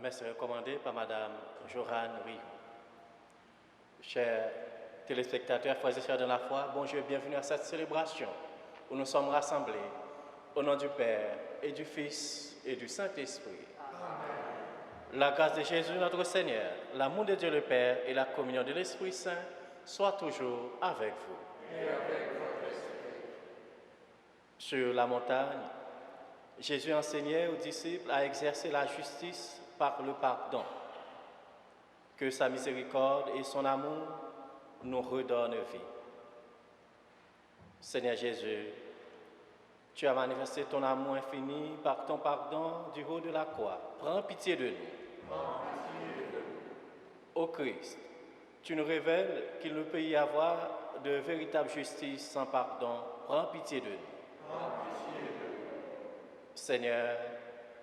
messe recommandée par Madame Joran Rio. Chers téléspectateurs, frères et sœurs de la foi, bonjour et bienvenue à cette célébration où nous sommes rassemblés au nom du Père et du Fils et du Saint-Esprit. La grâce de Jésus notre Seigneur, l'amour de Dieu le Père et la communion de l'Esprit Saint soient toujours avec vous. Et avec votre esprit. Sur la montagne, Jésus enseignait aux disciples à exercer la justice par le pardon. Que sa miséricorde et son amour nous redonnent vie. Seigneur Jésus, tu as manifesté ton amour infini par ton pardon du haut de la croix. Prends pitié de nous. Ô Christ, tu nous révèles qu'il ne peut y avoir de véritable justice sans pardon. Prends pitié de nous. Seigneur,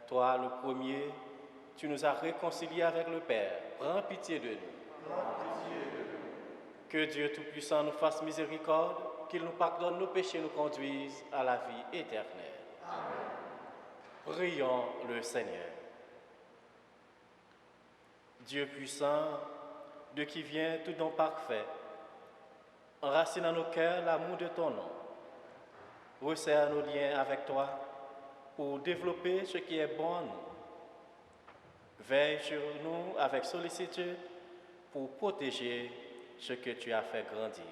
toi le premier, tu nous as réconciliés avec le Père. Prends pitié de nous. Que Dieu Tout-Puissant nous fasse miséricorde, qu'il nous pardonne nos péchés et nous conduise à la vie éternelle. Amen. Prions le Seigneur. Dieu puissant, de qui vient tout don parfait, enracine dans nos cœurs l'amour de ton nom. Resserre nos liens avec toi pour développer ce qui est bon en nous. Veille sur nous avec sollicitude pour protéger ce que tu as fait grandir.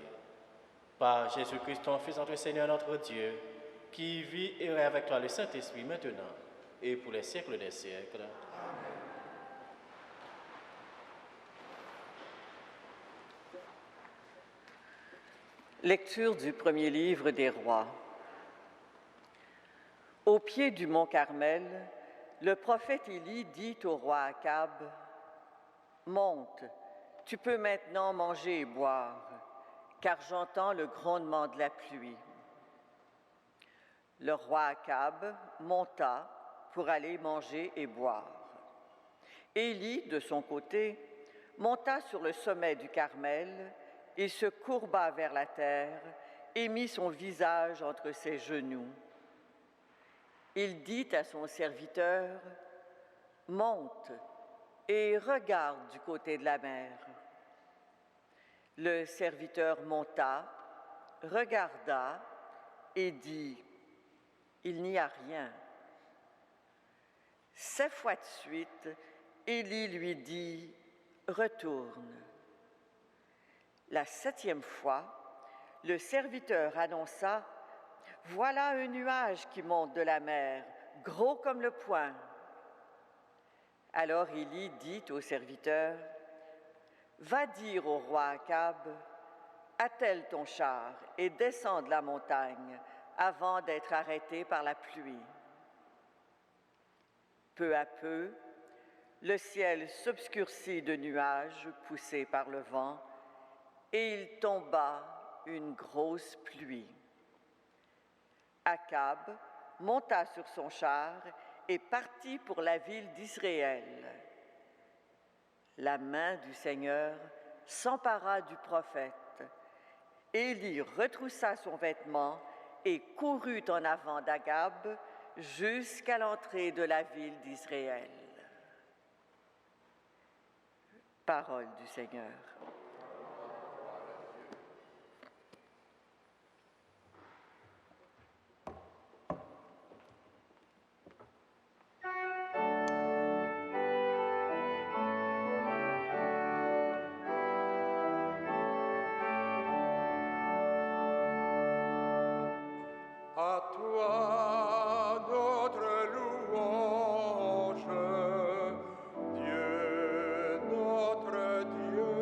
Par Jésus-Christ, ton Fils, notre Seigneur, notre Dieu, qui vit et règne avec toi le Saint-Esprit maintenant et pour les siècles des siècles. Amen. Lecture du premier livre des Rois. Au pied du mont Carmel, le prophète Élie dit au roi Akab, « Monte, tu peux maintenant manger et boire, car j'entends le grondement de la pluie. » Le roi Akab monta pour aller manger et boire. Élie, de son côté, monta sur le sommet du Carmel et se courba vers la terre et mit son visage entre ses genoux. Il dit à son serviteur, « Monte et regarde du côté de la mer. » Le serviteur monta, regarda et dit, « Il n'y a rien. » 7 fois de suite, Élie lui dit, « Retourne. » La 7e fois, le serviteur annonça, « Voilà un nuage qui monte de la mer, gros comme le poing. » Alors Élie dit au serviteur, « Va dire au roi Akab, attelle ton char et descends de la montagne avant d'être arrêté par la pluie. » Peu à peu, le ciel s'obscurcit de nuages poussés par le vent et il tomba une grosse pluie. Akab monta sur son char et partit pour la ville d'Israël. La main du Seigneur s'empara du prophète. Élie retroussa son vêtement et courut en avant d'Akab jusqu'à l'entrée de la ville d'Israël. Parole du Seigneur. À toi notre louange, Dieu notre Dieu.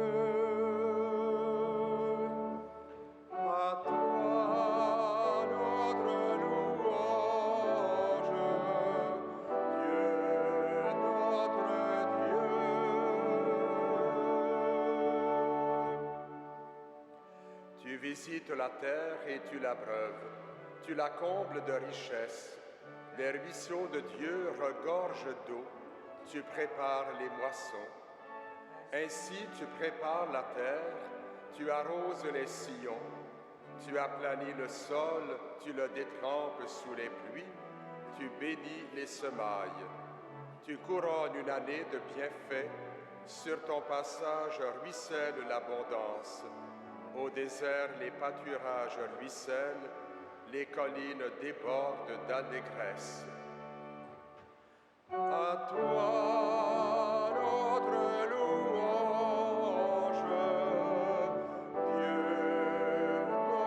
À toi notre louange, Dieu notre Dieu. Tu visites la terre et tu l'abreuves. Tu la combles de richesses, les ruisseaux de Dieu regorgent d'eau, tu prépares les moissons. Ainsi tu prépares la terre, tu arroses les sillons, tu aplanis le sol, tu le détrempes sous les pluies, tu bénis les semailles. Tu couronnes une année de bienfaits. Sur ton passage ruisselle l'abondance. Au désert, les pâturages ruissellent. Les collines débordent d'allégresse. À toi, notre louange, Dieu, notre Dieu.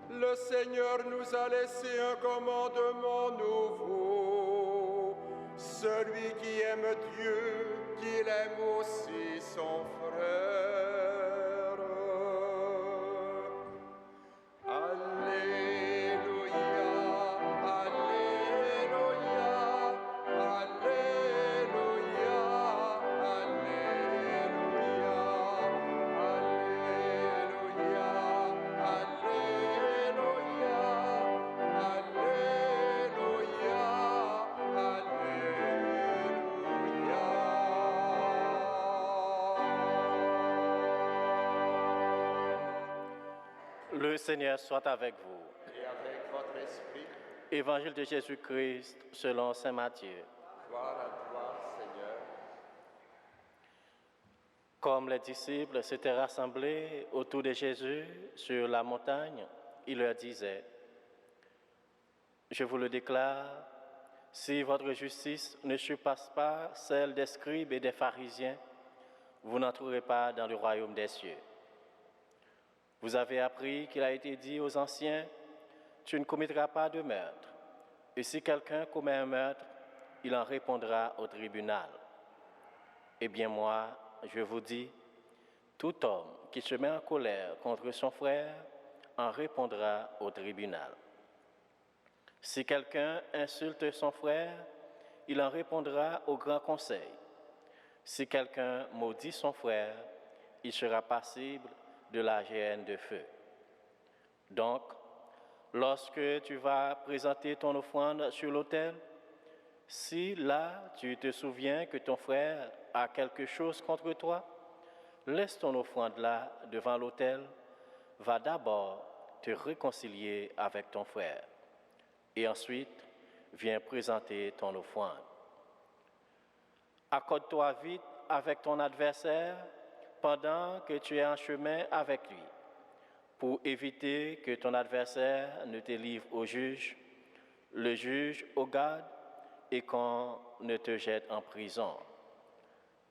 Le Seigneur nous a laissé un commandement nouveau. Celui qui aime Dieu, qu'il aime aussi son frère. Alléluia, Alléluia, Alléluia, Alléluia, Alléluia, Le Seigneur soit avec vous. Et avec votre esprit, Évangile de Jésus-Christ selon saint Matthieu. gloire à toi, Seigneur. Comme les disciples s'étaient rassemblés autour de Jésus sur la montagne, il leur disait, « Je vous le déclare, si votre justice ne surpasse pas celle des scribes et des pharisiens, vous n'entrerez pas dans le royaume des cieux. Vous avez appris qu'il a été dit aux anciens, « Tu ne commettras pas de meurtre. » Et si quelqu'un commet un meurtre, il en répondra au tribunal. Eh bien moi, je vous dis, tout homme qui se met en colère contre son frère en répondra au tribunal. Si quelqu'un insulte son frère, il en répondra au grand conseil. Si quelqu'un maudit son frère, il sera passible de la géhenne de feu. Donc, lorsque tu vas présenter ton offrande sur l'autel, si là tu te souviens que ton frère a quelque chose contre toi, laisse ton offrande là devant l'autel, va d'abord te réconcilier avec ton frère et ensuite viens présenter ton offrande. Accorde-toi vite avec ton adversaire pendant que tu es en chemin avec lui, pour éviter que ton adversaire ne te livre au juge, le juge au garde et qu'on ne te jette en prison.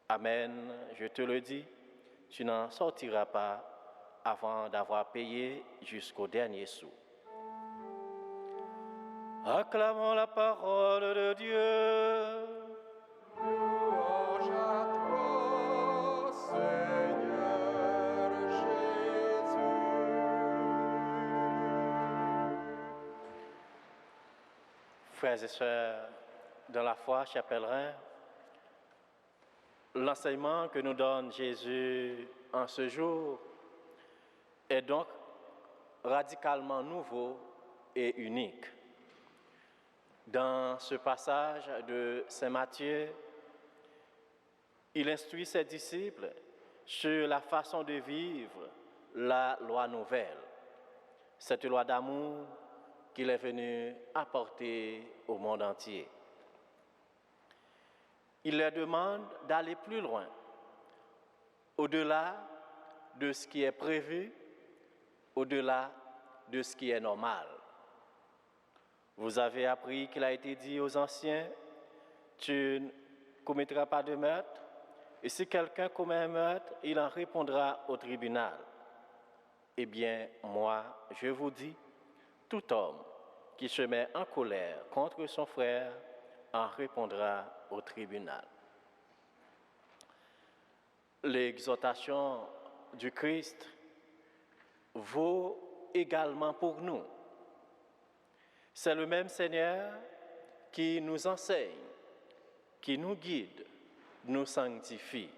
Amen, je te le dis, tu n'en sortiras pas avant d'avoir payé jusqu'au dernier sou. Acclamons la parole de Dieu. Louange à toi, Seigneur Jésus. Frères et sœurs, dans la foi, chers pèlerins, l'enseignement que nous donne Jésus en ce jour est donc radicalement nouveau et unique. Dans ce passage de saint Matthieu, il instruit ses disciples sur la façon de vivre la loi nouvelle, cette loi d'amour qu'il est venu apporter au monde entier. Il leur demande d'aller plus loin, au-delà de ce qui est prévu, au-delà de ce qui est normal. Vous avez appris qu'il a été dit aux anciens, « Tu ne commettras pas de meurtre, et si quelqu'un commet un meurtre, il en répondra au tribunal. » Eh bien, moi, je vous dis, Tout homme qui se met en colère contre son frère en répondra au tribunal. L'exhortation du Christ vaut également pour nous. C'est le même Seigneur qui nous enseigne, qui nous guide, nous sanctifie.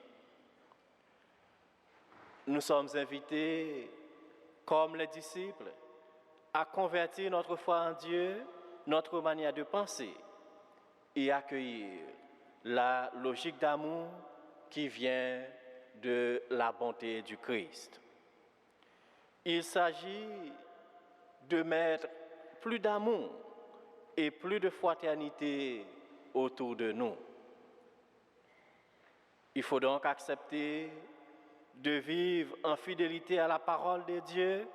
Nous sommes invités, comme les disciples, à convertir notre foi en Dieu, notre manière de penser et accueillir la logique d'amour qui vient de la bonté du Christ. Il s'agit de mettre plus d'amour et plus de fraternité autour de nous. Il faut donc accepter de vivre en fidélité à la parole de Dieu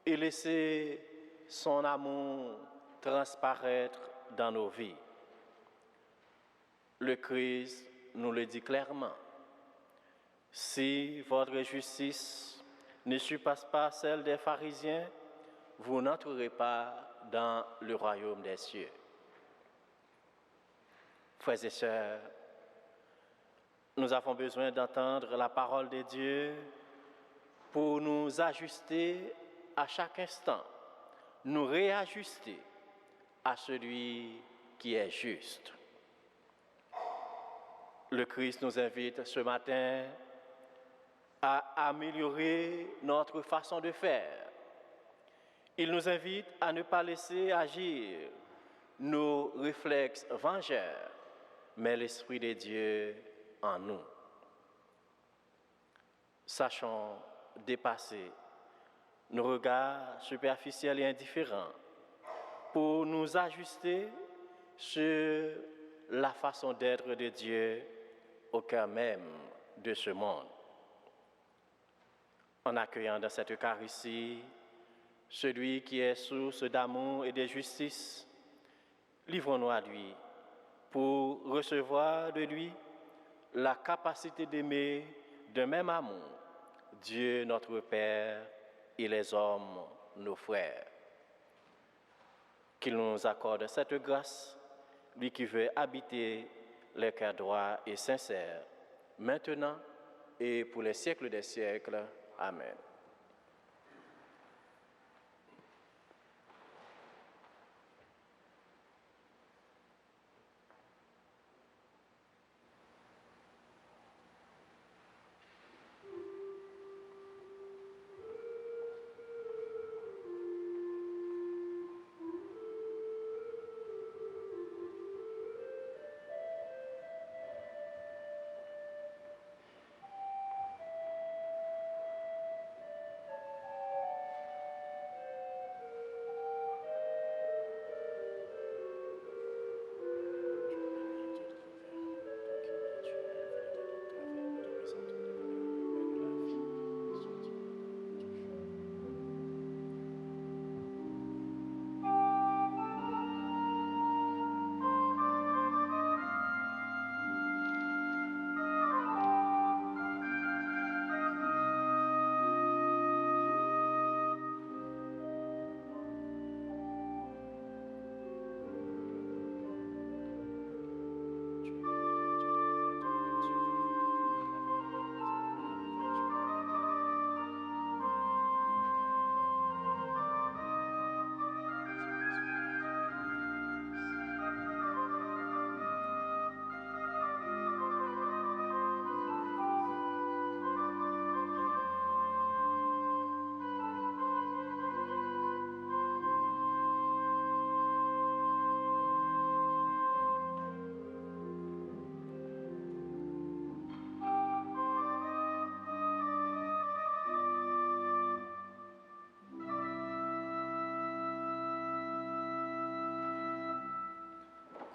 et laisser son amour transparaître dans nos vies. Le Christ nous le dit clairement. Si votre justice ne surpasse pas celle des pharisiens, vous n'entrerez pas dans le royaume des cieux. Frères et sœurs, nous avons besoin d'entendre la parole de Dieu pour nous ajuster à chaque instant, nous réajuster à celui qui est juste. Le Christ nous invite ce matin à améliorer notre façon de faire. Il nous invite à ne pas laisser agir nos réflexes vengeurs, mais l'Esprit de Dieu en nous. Sachons dépasser nos regards superficiels et indifférents pour nous ajuster sur la façon d'être de Dieu au cœur même de ce monde. En accueillant dans cette Eucharistie celui qui est source d'amour et de justice, livrons-nous à lui pour recevoir de lui la capacité d'aimer d'un même amour Dieu notre Père et les hommes nos frères. Qu'il nous accorde cette grâce, lui qui veut habiter les cœurs droits et sincères, maintenant et pour les siècles des siècles. Amen.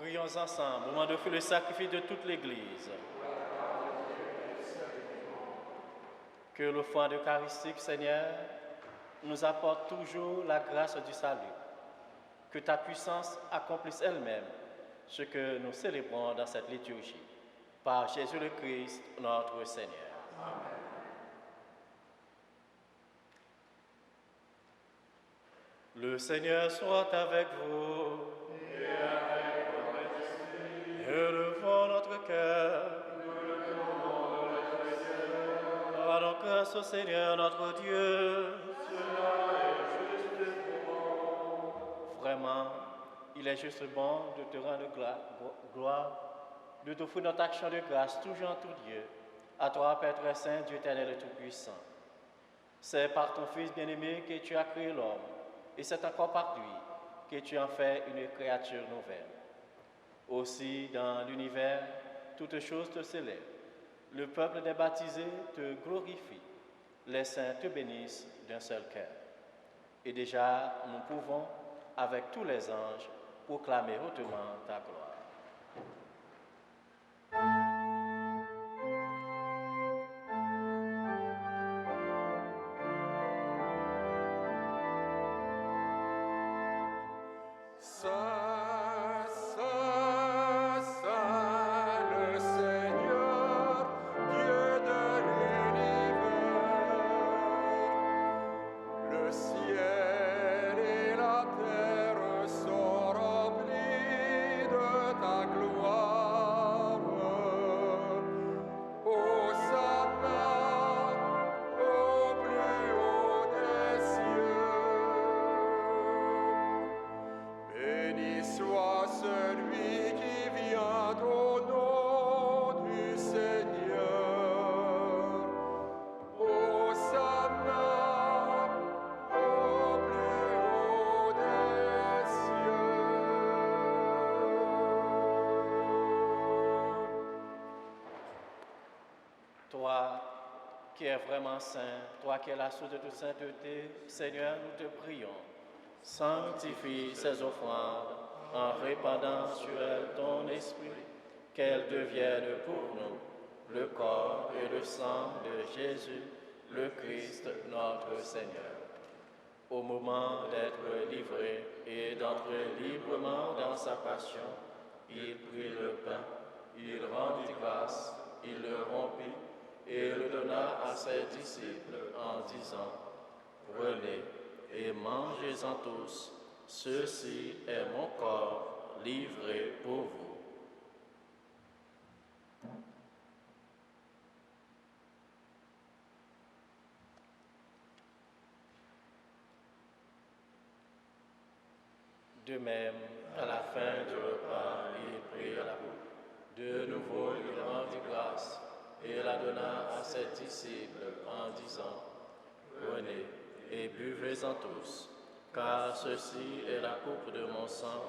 Prions ensemble, au moment d'offrir le sacrifice de toute l'Église. Que l'offrande eucharistique, Seigneur, nous apporte toujours la grâce du salut. Que ta puissance accomplisse elle-même ce que nous célébrons dans cette liturgie. Par Jésus le Christ, notre Seigneur. Amen. Le Seigneur soit avec vous. Et avec votre esprit. Élevons notre cœur. Nous le devons à notre Seigneur. Rendons grâce au Seigneur notre Dieu. Cela est juste et bon. Vraiment, il est juste bon de te rendre gloire, de t'offrir notre action de grâce, toujours en tout Dieu. À toi, Père très saint, Dieu éternel et tout-puissant. C'est par ton Fils bien-aimé que tu as créé l'homme, et c'est encore par lui que tu en fais une créature nouvelle. Aussi, dans l'univers, toutes choses te célèbrent. Le peuple des baptisés te glorifie. Les saints te bénissent d'un seul cœur. Et déjà, nous pouvons, avec tous les anges, proclamer hautement ta gloire. Toi qui es vraiment saint, toi qui es la source de toute sainteté, Seigneur, nous te prions. Sanctifie ces offrandes en répandant sur elles ton esprit, qu'elles deviennent pour nous le corps et le sang de Jésus, le Christ notre Seigneur. Au moment d'être livré et d'entrer librement dans sa passion, il prit le pain, il rendit grâce, il le rompit et le donna à ses disciples en disant, « Prenez et mangez-en tous, ceci est mon corps livré pour vous. » De même, à la fin du repas, il prit la coupe. De nouveau, il rendit grâce et la donna à ses disciples en disant, « Prenez et buvez-en tous, car ceci est la coupe de mon sang,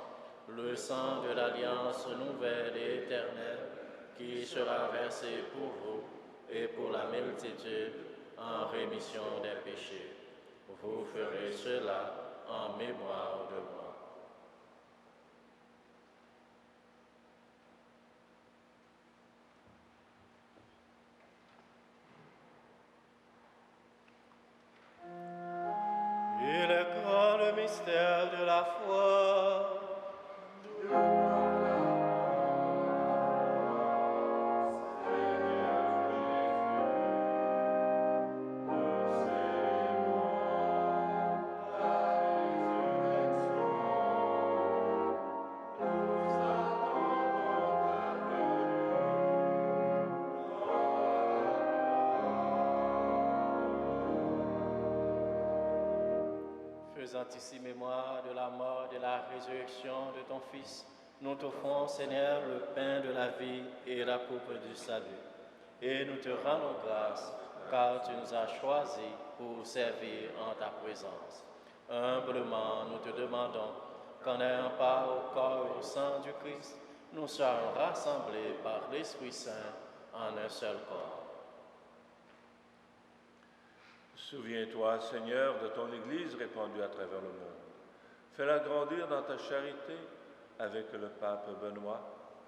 le sang de l'alliance nouvelle et éternelle, qui sera versé pour vous et pour la multitude en rémission des péchés. Vous ferez cela en mémoire de moi. » Il est grand le mystère de la foi. Faisant ici mémoire de la mort et de la résurrection de ton Fils, nous t'offrons, Seigneur, le pain de la vie et la coupe du salut. Et nous te rendons grâce, car tu nous as choisis pour servir en ta présence. Humblement, nous te demandons qu'en ayant part au corps et au sang du Christ, nous soyons rassemblés par l'Esprit Saint en un seul corps. Souviens-toi, Seigneur, de ton Église répandue à travers le monde. Fais-la grandir dans ta charité avec le pape Benoît,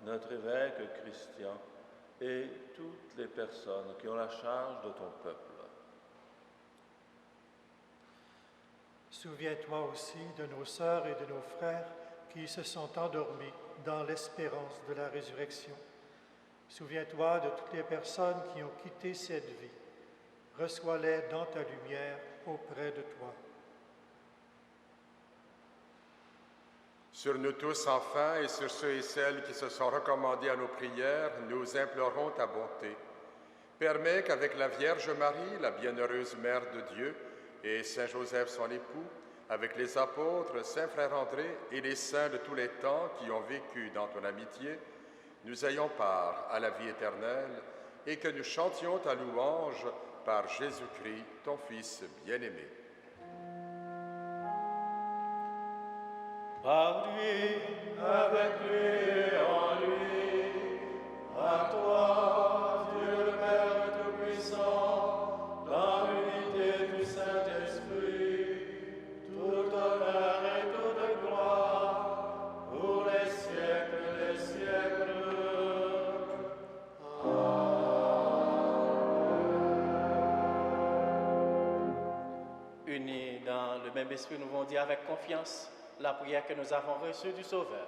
notre évêque Christian et toutes les personnes qui ont la charge de ton peuple. Souviens-toi aussi de nos sœurs et de nos frères qui se sont endormis dans l'espérance de la résurrection. Souviens-toi de toutes les personnes qui ont quitté cette vie. Reçois-les dans ta lumière auprès de toi. Sur nous tous enfin et sur ceux et celles qui se sont recommandés à nos prières, nous implorons ta bonté. Permets qu'avec la Vierge Marie, la bienheureuse Mère de Dieu, et Saint Joseph son époux, avec les apôtres, Saint Frère André et les saints de tous les temps qui ont vécu dans ton amitié, nous ayons part à la vie éternelle et que nous chantions ta louange par Jésus-Christ, ton Fils bien-aimé. Par lui, avec lui et en lui, à toi, Dieu le Père Tout-Puissant, dans l'unité du Saint-Esprit, tout honneur et toute gloire, pour les siècles des siècles. Unis dans le même esprit, nous voulons dire avec confiance la prière que nous avons reçue du Sauveur.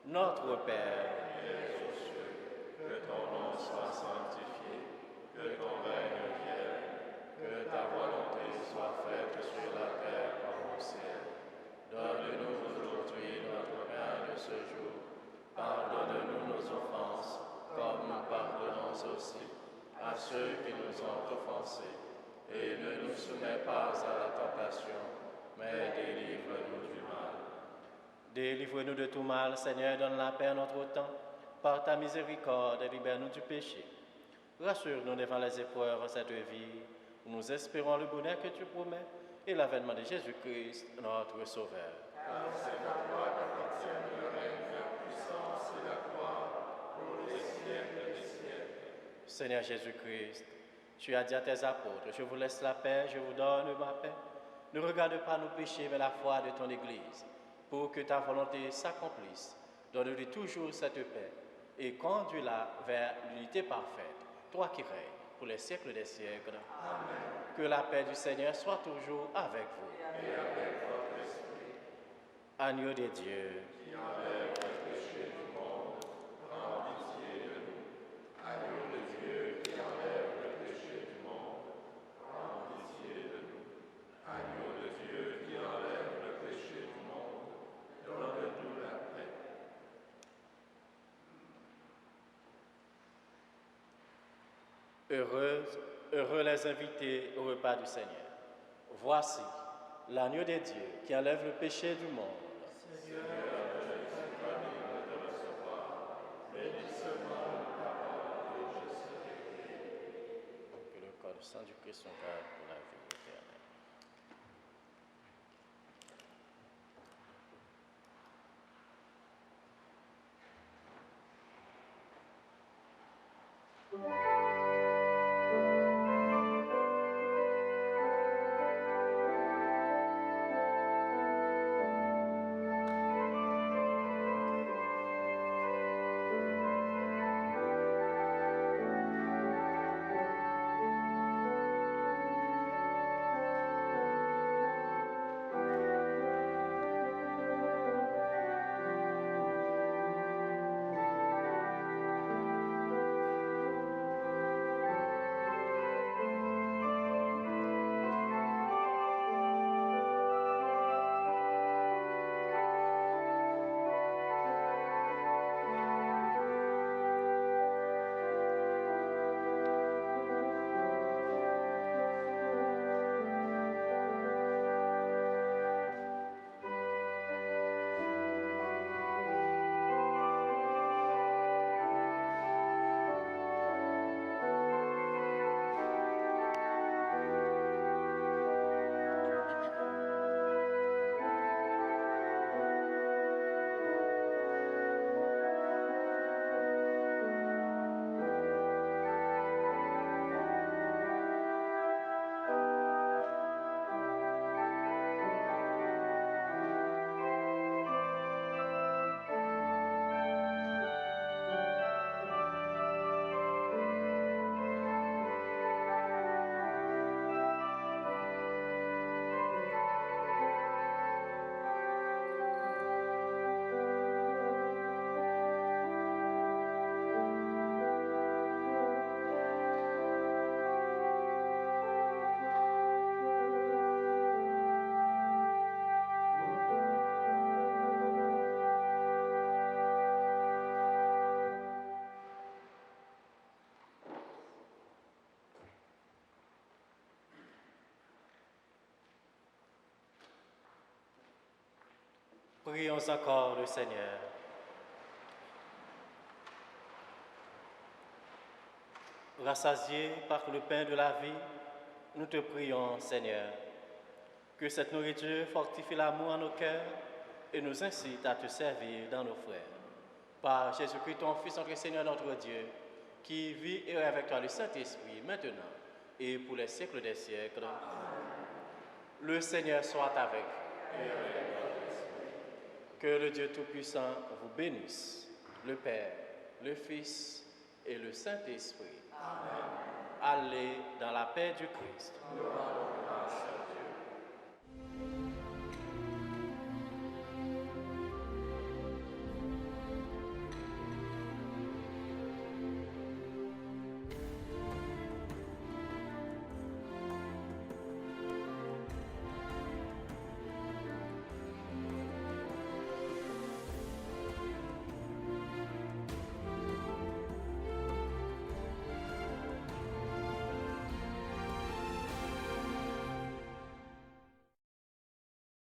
Notre Père, qui es aux cieux, que ton nom soit sanctifié, que ton règne vienne, que ta volonté soit faite sur la terre comme au ciel. Donne-nous aujourd'hui notre pain de ce jour. Pardonne-nous nos offenses, comme nous pardonnons aussi à ceux qui nous ont offensés. Et ne nous soumets pas à la tentation, mais délivre-nous du mal. délivre-nous de tout mal, Seigneur, donne la paix à notre temps. Par ta miséricorde, libère-nous du péché. Rassure-nous devant les épreuves de cette vie, où nous espérons le bonheur que tu promets et l'avènement de Jésus-Christ, notre Sauveur. Car c'est à toi qu'appartiennent le règne, la puissance et la gloire, pour les siècles des siècles. Seigneur Jésus-Christ, tu as dit à tes apôtres, je vous laisse la paix, je vous donne ma paix. Ne regarde pas nos péchés, mais la foi de ton Église, pour que ta volonté s'accomplisse. Donne-lui toujours cette paix et conduis-la vers l'unité parfaite, toi qui règnes pour les siècles des siècles. Amen. Que la paix du Seigneur soit toujours avec vous. Et avec votre esprit. Agneau de Dieu, Qui enlève le péché du monde, prends pitié de nous. Agneau de Dieu qui enlève le péché du monde, prends pitié de nous. Agneau de Dieu qui enlève le péché du monde, donne-nous la paix. Heureux les invités au repas du Seigneur. Voici l'agneau de Dieu qui enlève le péché du monde. Seigneur, je suis digne de recevoir, bénis seulement la parole et je serai guéri. Que le corps du sang du Christ soit garde pour la vie éternelle. Prions encore le Seigneur. Rassasiés par le pain de la vie, nous te prions, Seigneur, que cette nourriture fortifie l'amour en nos cœurs et nous incite à te servir dans nos frères. Par Jésus-Christ, ton Fils, notre Seigneur, notre Dieu, qui vit et règne avec toi le Saint-Esprit, maintenant et pour les siècles des siècles. Le Seigneur soit avec vous. Que le Dieu Tout-Puissant vous bénisse, le Père, le Fils et le Saint-Esprit. Amen. Allez dans la paix du Christ.